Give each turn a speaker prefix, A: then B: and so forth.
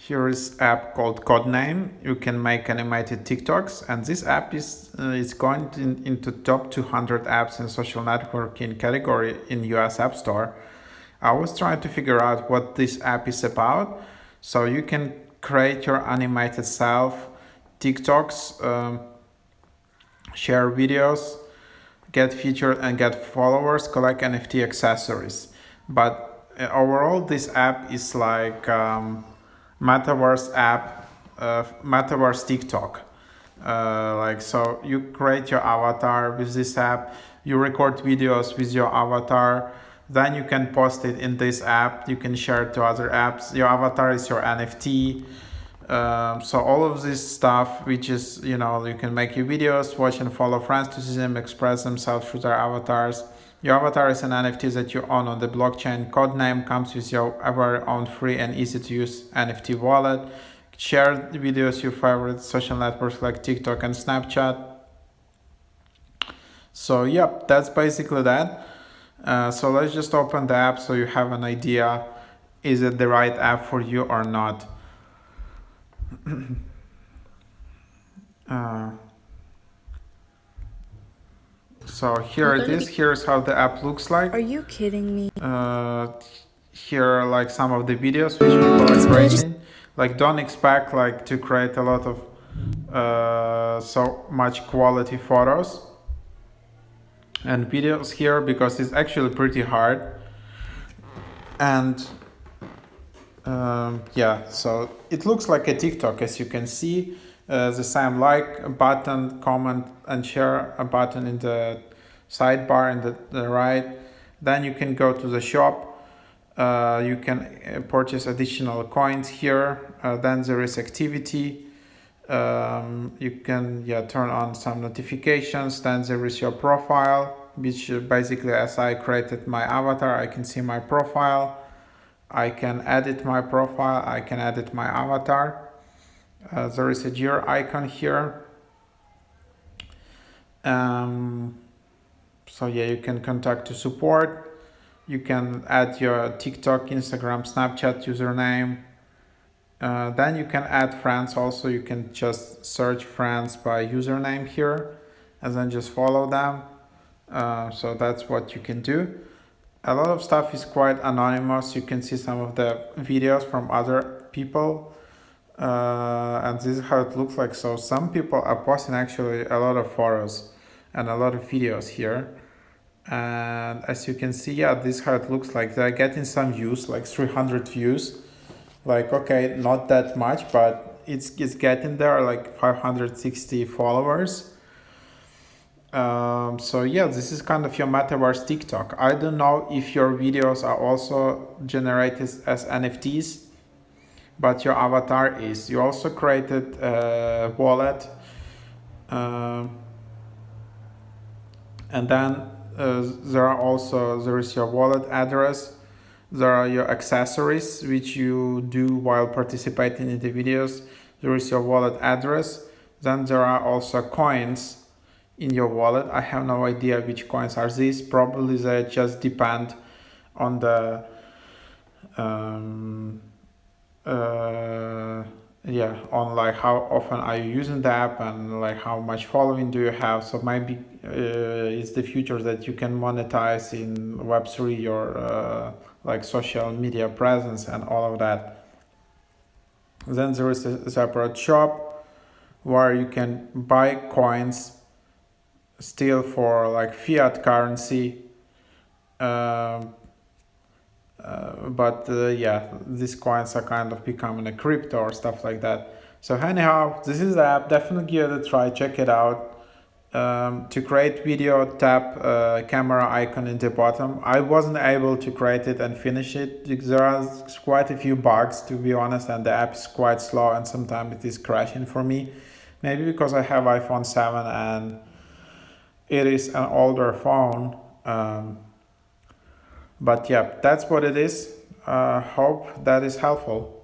A: Here is app called Codename. You can make animated TikToks, and this app is going into top 200 apps in social networking category in US App Store. I was trying to figure out what this app is about. So you can create your animated self TikToks, share videos, get featured and get followers, collect NFT accessories. But overall, this app is like Metaverse app, Metaverse TikTok. So you create your avatar with this app, you record videos with your avatar, then you can post it in this app, you can share it to other apps. Your avatar is your NFT. So all of this stuff, which is, you can make your videos, watch and follow friends to see them express themselves through their avatars. Your avatar is an NFT that you own on the blockchain. Codename comes with your very own free and easy to use NFT wallet. Share videos, your favorite social networks like TikTok and Snapchat. So yep, that's basically that. So let's just open the app so you have an idea, is it the right app for you or not. So here it is. Here's how the app looks like.
B: Are you kidding me?
A: Here are like some of the videos which people are creating. Like, don't expect like to create a lot of so much quality photos and videos here, because it's actually pretty hard. And yeah, so it looks like a TikTok, as you can see. The same like button, comment and share a button in the sidebar in the right. Then you can go to the shop. You can purchase additional coins here. Then there is activity. You can turn on some notifications. Then there is your profile, which basically, as I created my avatar, I can see my profile. I can edit my profile. I can edit my avatar. There is a gear icon here. So yeah, you can contact to support. You can add your TikTok, Instagram, Snapchat username. Then you can add friends also. You can just search friends by username here and then just follow them. So that's what you can do. A lot of stuff is quite anonymous. You can see some of the videos from other people. And this is how it looks like. So some people are posting actually a lot of photos and a lot of videos here. And as you can see, yeah, this is how it looks like. They're getting some views, like 300 views. Like, okay, not that much, but it's getting there, like 560 followers. So yeah, this is kind of your Metaverse TikTok. I don't know if your videos are also generated as NFTs, but your avatar is. You also created a wallet, and then there is your wallet address. There are your accessories which you do while participating in the videos. There is your wallet address. Then there are also coins in your wallet. I have no idea which coins are these. Probably they just depend on the on like how often are you using the app and like how much following do you have. So maybe it's the future that you can monetize in Web3 your like social media presence and all of that. Then there is a separate shop where you can buy coins still for like fiat currency. But yeah, these coins are kind of becoming a crypto or stuff like that. So anyhow, this is the app. Definitely give it a try. Check it out. To create video, tap camera icon in the bottom. I wasn't able to create it and finish it. There are quite a few bugs, to be honest, and the app is quite slow and sometimes it is crashing for me. Maybe because I have iPhone 7 and it is an older phone. But yeah, that's what it is. Hope that is helpful.